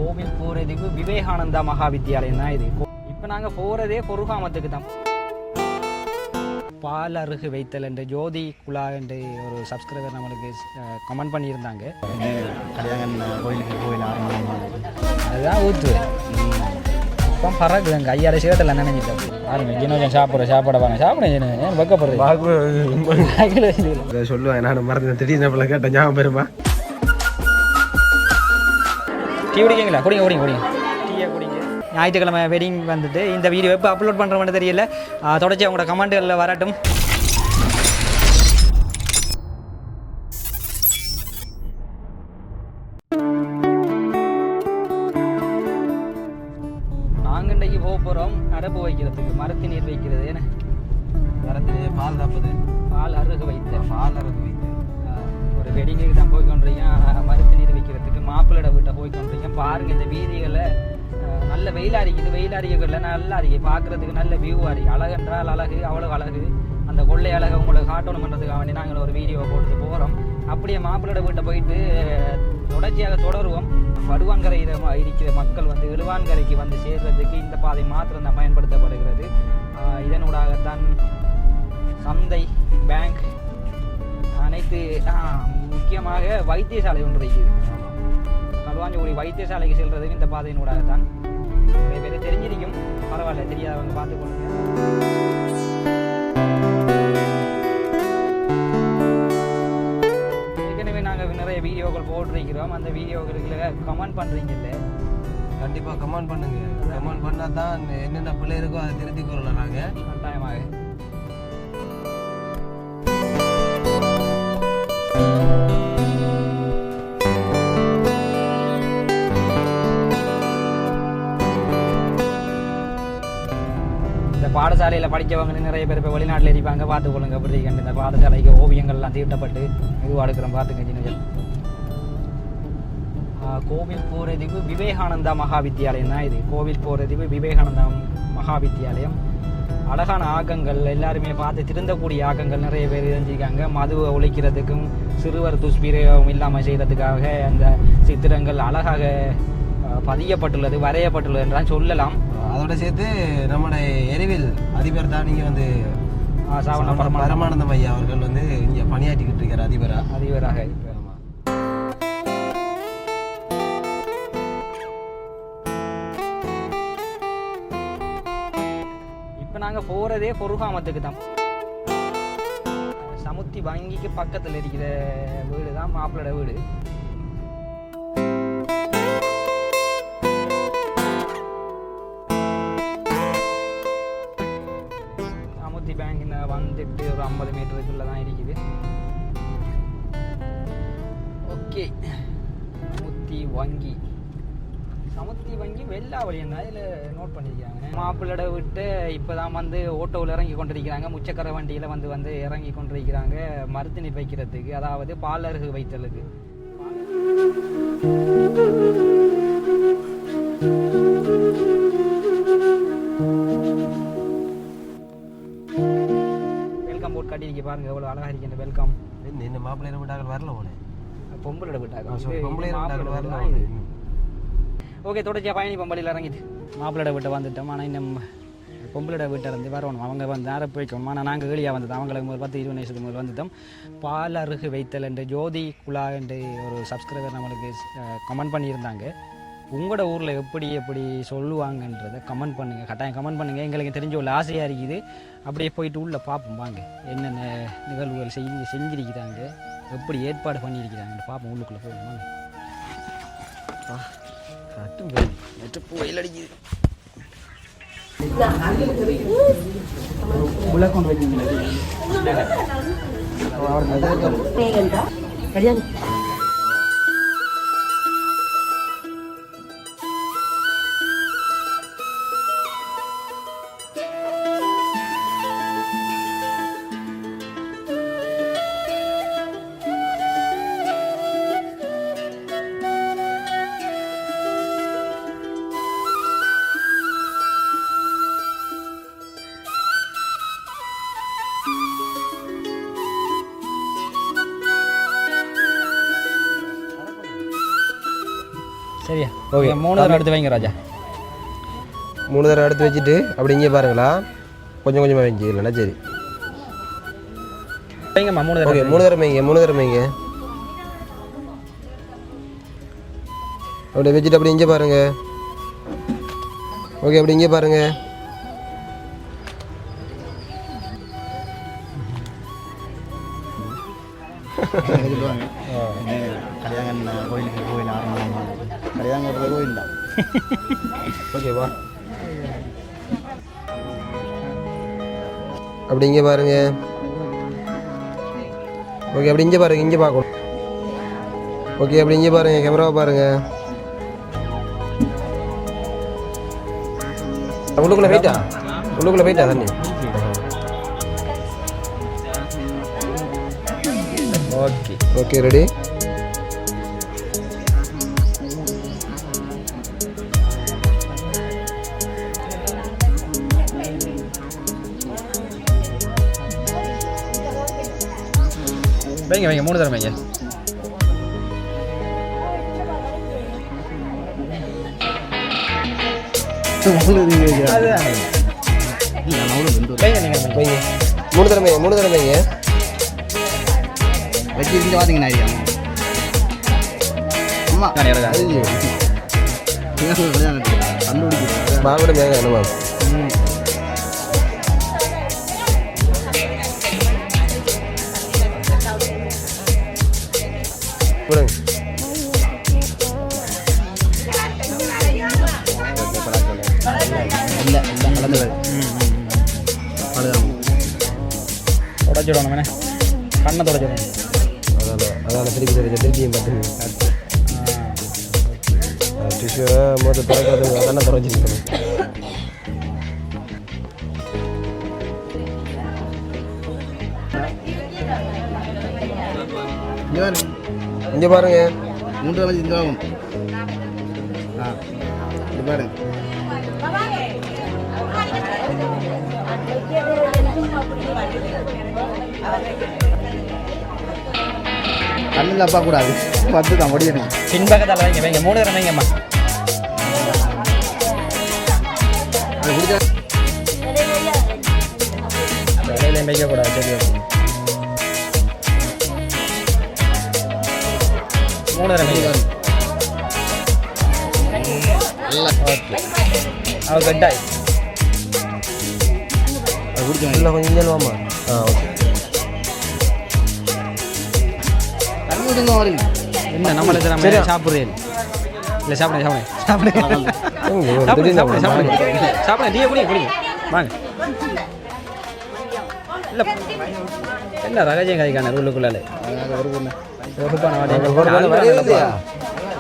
கோவில் போகிறதுக்கு விவேகானந்தா மகாவித்யாலயம் தான் இது. இப்போ நாங்கள் போகிறதே பொருகாமத்துக்கு தான். பால் அருகு வைத்தல் என்ற ஜோதி குலா என்று ஒரு சப்ஸ்கிரைபர் நம்மளுக்கு கமெண்ட் பண்ணியிருந்தாங்க. கோயிலுக்கு கோயில் அதுதான் ஊற்று இப்போ பறக்குது எங்கள் ஐயாறு சேட்டில் நினைஞ்சிட்டேன். பாருங்க ஜினோஜன் சாப்பிட வாங்க சாப்பிடுங்க. ஏன் வைக்கப்படுறது சொல்லுவேன். நான் மறந்து திடீர்னு கேட்டேன் ஞாபகம் பெருமா. டீ குடிக்கீங்களா? குடிங்க குடிங்க குடிங்க டீயை குடிங்க. ஞாயிற்றுக்கிழமை வெட்டிங் வந்துட்டு இந்த வீடியோ எப்போ அப்லோட் பண்ணுற மட்டும் தெரியல. தொடர்ச்சி அவங்களோட கமெண்ட்டுகளில் வரட்டும். நாங்கள் இன்றைக்கு போக போகிறோம் அரப்பு வைக்கிறதுக்கு. மரத்து நீர் வைக்கிறது என்ன மரத்து நீர் பால் தாப்பது பால் அருகு வைத்த ஒரு வெட்டிங்குக்கு தான் போய்கொண்டிருக்கேன். மரத்து நீர் வைக்கிறதுக்கு மாப்பிள்ளை வீட்டை போய்கொண்டிருக்கேன். பாருங்கள் இந்த வீதிகளை நல்ல வெயிலாக இருக்குது. வெயிலாரிகளில் நல்லா இருக்குது பார்க்குறதுக்கு. நல்ல வியூவாக இருக்குது. அழகென்றால் அழகு, அவ்வளோ அழகு. அந்த கொள்ளை அழகை உங்களுக்கு காட்டணுன்றதுக்காக வேண்டி நாங்கள் ஒரு வீடியோவை போட்டு போகிறோம். அப்படியே மாப்பிள்ளை வீட்டை போயிட்டு தொடர்ச்சியாக தொடருவோம். வடுவான்கரையில் இருக்கிற மக்கள் வந்து எழுவான்கரைக்கு வந்து சேர்றதுக்கு இந்த பாதை மாத்திரம் தான் பயன்படுத்தப்படுகிறது. இதனூடாகத்தான் சந்தை, பேங்க், அனைத்து முக்கியமாக வைத்தியசாலை ஒன்று இருக்குது. களுவாஞ்சிக்குடி வைத்தியசாலைக்கு செல்றதுக்கு இந்த பாதையினூடாகத்தான். நிறைய பேர் தெரிஞ்சிருக்கும், பரவாயில்ல, தெரியாதவங்க பார்த்துக்கொள்ளுங்க. ஏற்கனவே நாங்கள் நிறைய வீடியோக்கள் போட்டிருக்கிறோம். அந்த வீடியோக்களுக்கு கமெண்ட் பண்ணுறீங்கல்ல, கண்டிப்பாக கமெண்ட் பண்ணுங்க. கமெண்ட் பண்ணால் தான் என்னென்ன பிள்ளை இருக்கோ அதை திருத்தி கொள்ளலாம். நாங்கள் கட்டாயமாக பாடசாலையில் படித்தவங்க நிறைய பேர் இப்போ வெளிநாட்டில் இருப்பாங்க. பார்த்துக்கொள்ளுங்க. அப்படி இருக்கின்ற இந்த பாடசாலைக்கு ஓவியங்கள்லாம் தீட்டப்பட்டு இதுவாக எடுக்கிறோம். பார்த்துங்க ஜினஜல். கோவில் போகிறதுக்கு விவேகானந்தா மகாவித்யாலயம் தான் இது. கோவில் போகிறதுக்கு விவேகானந்தா மகாவித்யாலயம். அழகான ஆக்கங்கள், எல்லாருமே பார்த்து திருந்தக்கூடிய ஆக்கங்கள் நிறைய பேர் இருந்திருக்காங்க. மதுவை ஒழிக்கிறதுக்கும் சிறுவர் துஷ்பிரயோகம் இல்லாமல் செய்கிறதுக்காக அந்த சித்திரங்கள் அழகாக பதியப்பட்டுள்ளது, வரையப்பட்டுள்ளது என்றால் சொல்லலாம். அதோட சேர்த்து நம்முடைய எரிவில் அதிபர் தான் இங்கே வந்து பரமானந்தம் ஐயா அவர்கள் வந்து இங்கே பணியாற்றிக்கிட்டு இருக்கார் அதிபராக. இப்போ நாங்கள் போகிறதே பொருகாமத்துக்கு தான். சமுத்தி வங்கிக்கு பக்கத்தில் இருக்கிற வீடு தான் மாப்பிள்ளோட வீடு. பேங்க் வந்துட்டு ஒரு 50 மீட்டருக்குள்ள தான் இருக்குது. ஓகே, சமுத்தி வங்கி வெள்ளாவளி என்ன இதில் நோட் பண்ணியிருக்காங்க. மாப்பிள்ளோட விட்டு இப்போ தான் வந்து ஓட்டோவில் இறங்கி கொண்டிருக்கிறாங்க. முச்சக்கரை வண்டியில் வந்து இறங்கி கொண்டிருக்கிறாங்க மருத்து நீர் வைக்கிறதுக்கு, அதாவது பால் அருகு வைத்தலுக்கு. போட் கட்டிருக்க பாருங்க எவ்வளோ அழகாக இருக்கு இந்த வெல்கம். இந்த மாப்பிள்ளை விட்டாங்க வரல போனேன், பொம்பளை விட்டாங்க வரல. ஓகே, தொடர்ச்சியாக பயணி பொம்பளையில் இறங்கிட்டு மாப்பிள்ளை விட்ட வந்துட்டோம். ஆனால் இன்னும் பொம்பளை வீட்டை இருந்து வரணும். அவங்க வந்து நேரம் போய்க்கணும். ஆனால் நாங்கள் ஏழியாக வந்தோம். அவங்களுக்கு 10-20 நிமிஷத்துக்கு முதல் வந்துட்டோம். பால் அருகு வைத்தல் என்ற ஜோதி குலா என்று ஒரு சப்ஸ்கிரைபர் நம்மளுக்கு கமெண்ட் பண்ணியிருந்தாங்க. உங்களோட ஊரில் எப்படி சொல்லுவாங்கன்றதை கமெண்ட் பண்ணுங்கள். கட்டாயம் கமெண்ட் பண்ணுங்கள். எங்களுக்கு தெரிஞ்ச ஒரு ஆசையாக இருக்குது. அப்படியே போயிட்டு உள்ளே பார்ப்போம் வாங்க. என்னென்ன நிகழ்வுகள் செஞ்சிருக்கிறாங்க, எப்படி ஏற்பாடு பண்ணியிருக்கிறாங்கன்னு பார்ப்போம். உள்ளுக்குள்ளே போவோம் வாங்க. கட்டும் போய் புயல் அடிக்குது. கொண்டு வைக்கிறீங்களா? சரியா ஓகே. ஓகே 3 தடவை எடுத்து வைங்க ராஜா 3 தடவை எடுத்து வச்சுட்டு அப்படி இங்கே பாருங்களா கொஞ்சம் கொஞ்சமாக வைங்க இல்லைன்னா சரி வைங்கம்மா 3 தடவை ஓகே 3 தடவை வைங்க 3 தடவை வைங்க அப்படியே வச்சுட்டு அப்படி இங்கே பாருங்க ஓகே அப்படி இங்கே பாருங்க கல்யாணம் கோயிலுக்கு கோயில் ஆரம்பம் கல்யாணம் கோயில் தான் ஓகேவா அப்படி இங்கே பாருங்க ஓகே அப்படி இங்கே பாருங்க இங்கே பார்க்கணும் ஓகே அப்படி இங்கே பாருங்க கேமராவை பாருங்க உள்ளுக்குள்ளே போயிட்டா தண்ணி ஓகே ஓகே ரெடி வைங்க வைங்க 3 தடவை வைங்க அதுதானே வைங்க நீங்கள் வைங்க 3 தடவை 3 தடவை வைங்க வச்சு இருந்து பார்த்தீங்கன்னா ஐயா அம்மா கல்யாணம் கண்டுபிடிக்கிறேன் பாகோட மேங்க என்னமா கொடுங்க இல்லை எல்லாம் கலந்து தொடச்சிடணும் வேணே கண்ணை தொடச்சிடணும் அதான திருப்பியும் பார்த்து டிஷ்யூ மொதல் திறக்கிறது கண்ணை திறச்சிருக்கணும் இங்கே பாருங்க 3 வச்சு இந்த ஆகும் இது பாருங்க கண்ணில் அப்பா கூடாது பத்து தான் முடியணும் பின்பக்கத்தால் வைங்க வைங்க 3 தடவை வைங்கம்மா அது குடிச்சா வேலையிலையும் வைக்கக்கூடாது சரி ஓகே 3 தடவை வைங்க ஓகே அவள் கட்டாய் அது குடிச்சோம் இல்லை கொஞ்சம் இங்கே வாமா ஓகே தண்ணி விடுங்க வரீங்க என்ன நம்மளை சரி. சாப்பிட்றேன் இல்லை சாப்பிடுங்க டீ குடிங்க வாங்க இல்லை என்ன ரகஜம் கதைக்கான உள்ளுக்குள்ளாலே ஒரு பொண்ணு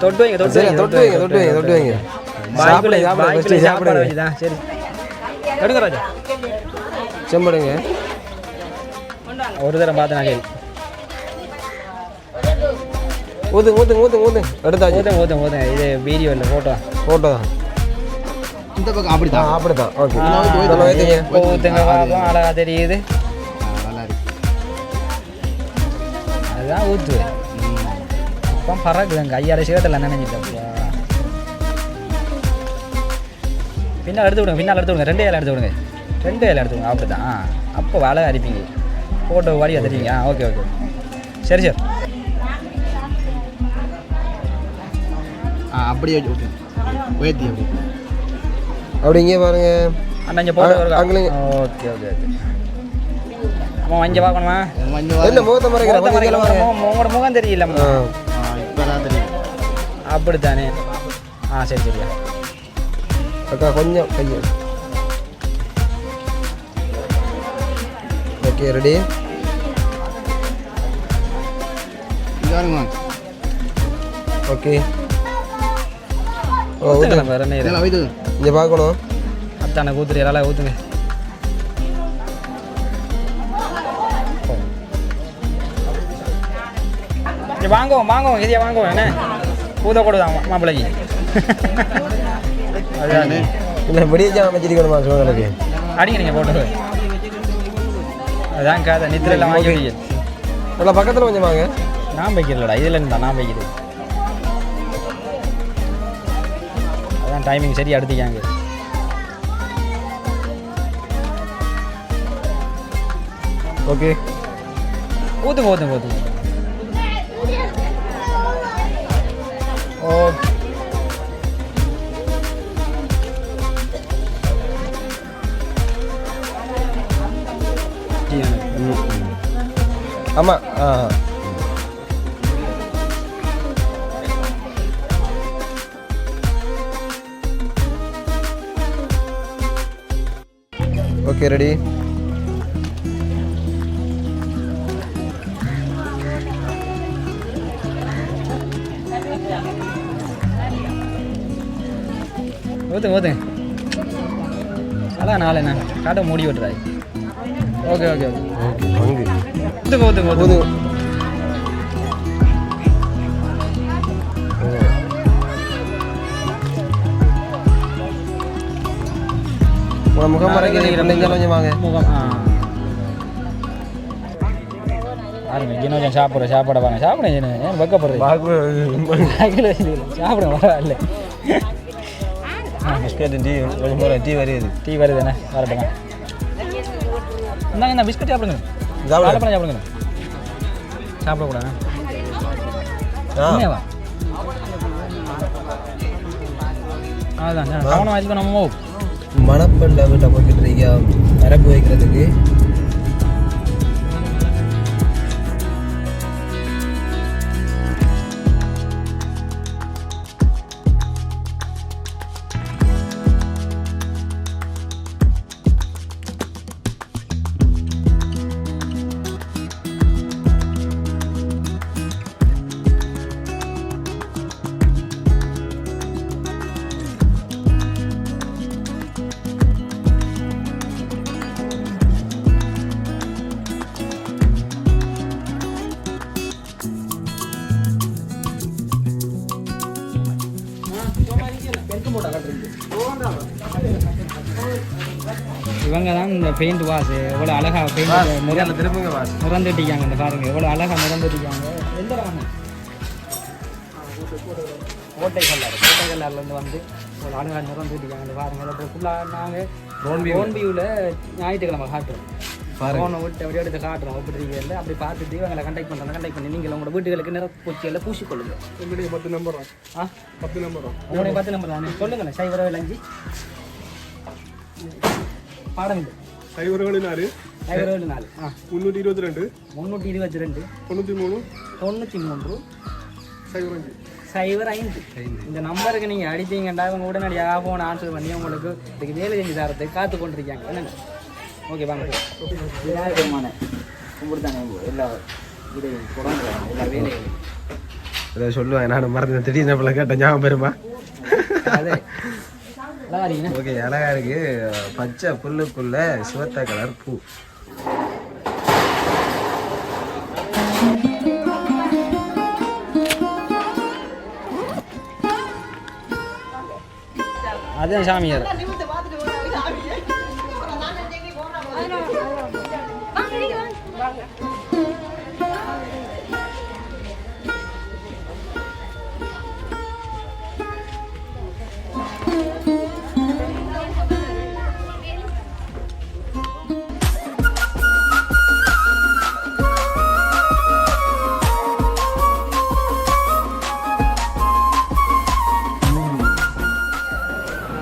தொட்டு வைங்க தொட்டு வைங்க சாப்பிட வச்சுதான் சரி எடுங்க ராஜா செம்படுங்க ஒரு தடவை பார்த்து நான் சரி ஊத்து எடுத்தாச்சு ஓதும் இது வீடியோ இல்லை ஃபோட்டோ தான் இந்த பக்கம் அப்படித்தான் அப்படிதான் ஓகே ஊத்துங்க பார்ப்போம் அழகா தெரியுது நல்லா இருக்கு அதுதான் ஊற்றுவேன் இப்போ பறக்குதுங்க கையால் சிகத்தில் நினைஞ்சிட்டப்பா பின்னால் எடுத்து விடுங்க 2 இலை எடுத்து விடுங்க 2 இலை எடுத்து விடுங்க அப்படி தான் அப்போ அழகாக அடிப்பீங்க ஃபோட்டோ வழியாக தெரியுங்க ஓகே சரி அப்படியே உயர்த்தி அப்படி இங்கே பாருங்க அண்ணா இங்கே போட்டோ அங்கேங்க ஓகே அம்மா இங்கே பார்க்கணுமா என்ன முகத்தை மறைக்கிறேன் உங்களோட முகம் தெரியலம்மா இப்போதான் தெரியும் அப்படித்தானே சரியா அக்கா கொஞ்சம் கையை ஓகே ரெடி ஓகே வேற என்ன இங்கே பார்க்கணும் அத்தானை ஊத்துரு எல்லாம் ஊற்றுங்க வாங்குவோம் இதையா வாங்குவோம் என்ன ஊத கொடுதான் மாப்பிள்ளைக்கு அதுதானே இல்லை விடியஜா அமைச்சிருக்கணுமா சோதனைக்கு அடிங்க நீங்கள் போட்டு அதான் காதை நித்திரையில் வாங்கி வைக்க நல்லா பக்கத்தில் கொஞ்சம் வாங்க நான் வைக்கிறலடா இதில் இருந்தா நான் வைக்கிறது டைமிங் சரியாக எடுத்துக்காங்க. ஓகே ஊற்றுங்க. ஓ ஆமாம். Okay ready. ஊற்றுங்க. அதான் நாளை நான் காட்டை மூடி விட்டுறாய். ஓகே பங்கு ஊற்றுங்க. முகம் மறைக்க கொஞ்சம் வாங்க. முகம் பாருங்க ஜினோஜன் சாப்பிட வாங்க. சாப்பிடுங்க ஜினோ, ஏன் வைக்கப்படுறது? சாப்பிடுங்க வரல. பிஸ்கட் டீ கொஞ்சம் டீ வருது. டீ வருதுண்ணே, வரட்டுங்க. இந்தாங்க பிஸ்கட் சாப்பிடுங்க. சாப்பிடுங்க. சாப்பிடக்கூடாது. அதுதான் கவனம் வச்சுக்கோ. நம்ம மணப்பெண்ட வீட்டை போய்கிட்டு இருக்கா அரப்பு வைக்கிறதுக்கு. இவங்க தான் இந்த பெயிண்ட் வாஷ் எவ்வளோ அழகாக பெயிண்ட் நிறந்துட்டிக்காங்க. இந்த பாருங்க எவ்வளோ அழகாக நிறந்துட்டிக்காங்க. எந்த ரகம்? கோட்டை கல்லர்லேருந்து வந்து இவ்வளோ அழகாக நிறந்துட்டிக்காங்க. இந்த பாருங்க அப்புறம் ஃபுல்லாக நாங்கள் ரோன் வியூவில் ஞாயிற்றுக்கிழமை காட்டுறோம். ஃபோனை விட்டு அப்படியே எடுத்து காட்டுறோம். அப்படி இருக்கல அப்படி பார்த்துட்டு இவங்களை கண்டெக்ட் பண்ணி நீங்கள் உங்களோட வீட்டுகளுக்கு நிறப்பூச்சியெல்லாம் பூசிக்கொள்ளுங்க. உங்களுக்கு 10 நம்பர் உங்களுக்கு 10 நம்பர் தானே சொல்லுங்கண்ணே. 075 பாடம் இது 074 322 93 05 இந்த நம்பருக்கு நீங்கள் அடித்தீங்கண்டா இவங்க உடனடியாக ஃபோன் ஆன்சர் பண்ணி உங்களுக்கு இதுக்கு வேலை செஞ்சு தரத்துக்கு காத்து கொண்டிருக்காங்க. என்னங்க ஓகே வாங்க. விநாயகமான கும்பிடுதானே எல்லா இதையும் தொடங்குறாங்க எல்லா வேலைகளையும். அதை சொல்லுவேன் நான் மறந்து திடீர்னு நம்மளை கேட்டேன் ஞாபகம் பெருமா. அதே அழகா இருக்கீங்க. ஓகே அழகா இருக்கு. பச்சை புல்லுக்குள்ள சிவத்த கலர் பூ. அதுதான் சாமியார்.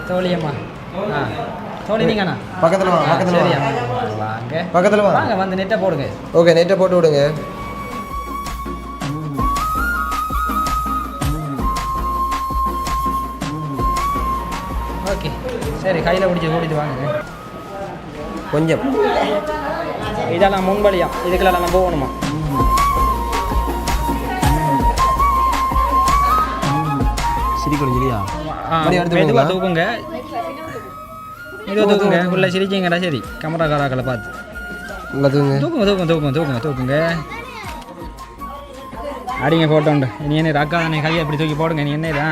தோழியம்மா தோழி நீங்கண்ணா பக்கத்தில் வாங்க. வாங்க பக்கத்தில் வாங்க வந்து நெட்டை போடுங்க. ஓகே நெட்டை போட்டு விடுங்க. ஓகே சரி கையில் பிடிச்சி ஓடிட்டு வாங்க. கொஞ்சம் இதெல்லாம் முன்பலியா இதுக்கெல்லாம் நம்ம போகணுமா? சிரிக்கணும் மெதுவாக தூக்குங்க. உள்ள சிரிச்சிங்கடா. சரி கேமரா காராக்களை பார்த்து தூக்குங்க. அடிங்க போட்டோ உண்டு. நீ என்ன அக்கா தானே கையை அப்படி தூக்கி போடுங்க. நீ என்ன இதா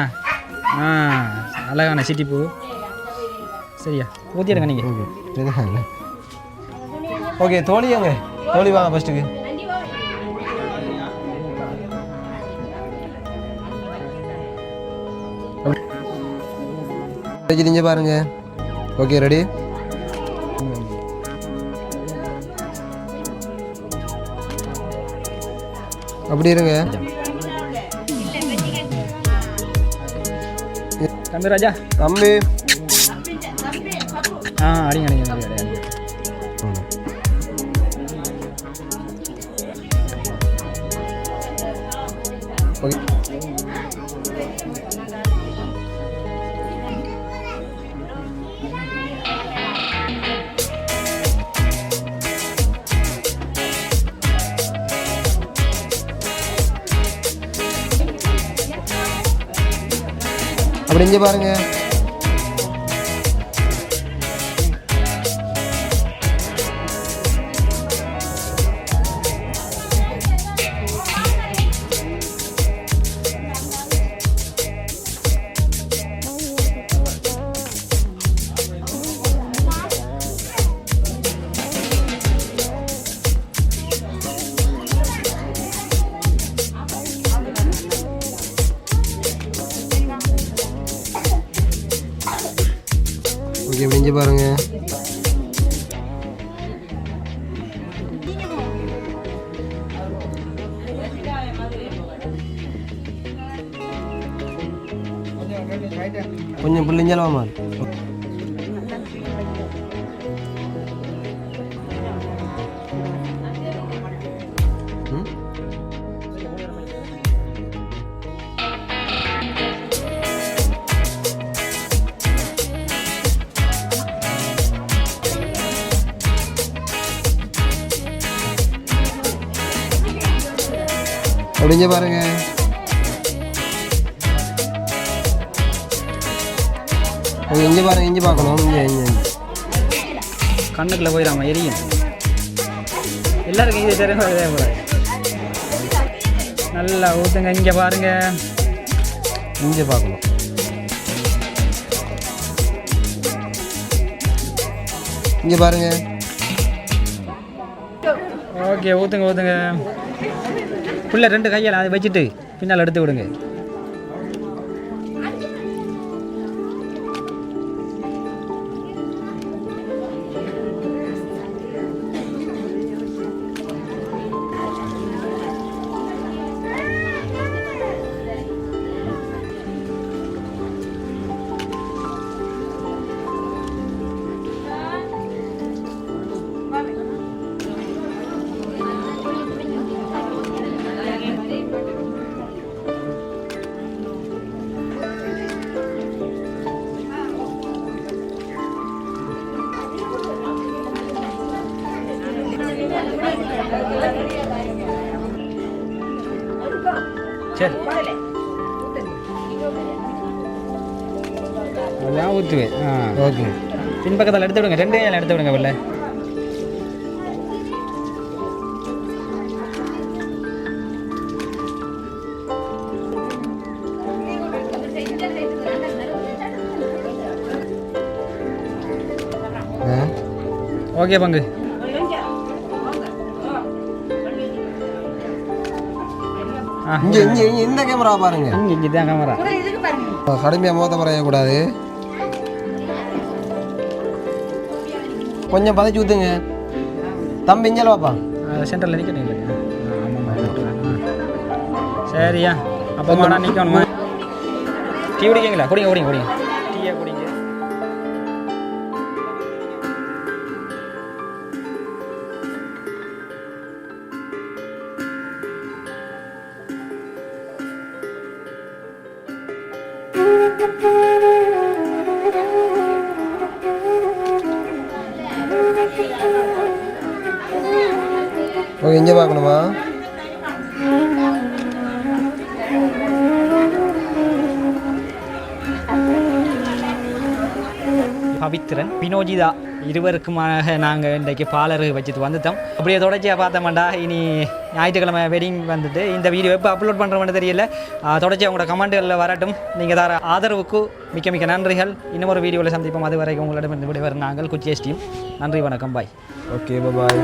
அழகான சிட்டிப்பூ. சரியா ஊற்றிடுங்க நீங்கள். ஓகே தோழி வாங்க ஃபஸ்ட்டுக்கு. இங்கே பாருங்க. Okay ready. அப்படி இருங்க தம்பி ராஜா. தம்பி அடிங்க அடிங்க அடிங்க அடிங்க. ஓகே அப்படி இங்கே பாருங்க. ஓகே இப்படி இங்கே பாருங்க. கொஞ்சம் பிள்ளைஞ்சலாமா? அப்படிங்க பாருங்க. இங்கே பாருங்க, இங்கே பார்க்கணும். இங்கே இங்கே கண்ணுக்குள்ள போயிடாம எரியும். எல்லாருக்கும் இது தெரியும். நல்லா ஊற்றுங்க. இங்கே பாருங்க, இங்கே பார்க்கணும். இங்கே பாருங்க. ஓகே ஊற்றுங்க ஊற்றுங்க. புள்ள 2 கையால் அதை வச்சுட்டு பின்னால் எடுத்து விடுங்க. சரி அதான் ஊற்றுவேன். ஓகே பின்பக்கத்தில் எடுத்து விடுங்க. 2 கையால் எடுத்து விடுங்க. பிள்ளை ஓகே பங்கு. இங்கே இங்கே இங்கே இந்த கேமரா பாருங்க. இங்கே தான் கேமரா. கடுமையாக மோத வரையக்கூடாது. கொஞ்சம் பதைச்சு ஊற்றுங்க. தம்பி இங்கே வாப்பா. சென்டரில் நிற்கணும். சரியா அப்போ நான் நிற்கணுமா? டீ குடிக்கீங்களா? குடிங்க குடிங்க குடிங்க. டீயை குடிங்க. ஓகே இங்கே பார்க்கணுமா? பவித்ரன் வினோஜிதா இருவருக்குமாக நாங்கள் இன்றைக்கு பாலரு வச்சுட்டு வந்துட்டோம். அப்படியே தொடர்ச்சியாக பார்த்தோம்டா. இனி ஞாயிற்றுக்கிழமை வெட்டிங் வந்துட்டு இந்த வீடியோ எப்போ அப்லோட் பண்ணுறோம்னு தெரியல. தொடர்ச்சி உங்களோட கமெண்ட்டுகளில் வரட்டும். நீங்கள் தர ஆதரவுக்கு மிக்க மிக்க நன்றிகள். இன்னும் ஒரு வீடியோவில் சந்திப்போம். அது வரைக்கும் உங்களிடம் விடைபெறும் நாங்கள் குச்சி எஸ்டியும். நன்றி, வணக்கம், பாய். Okay bye.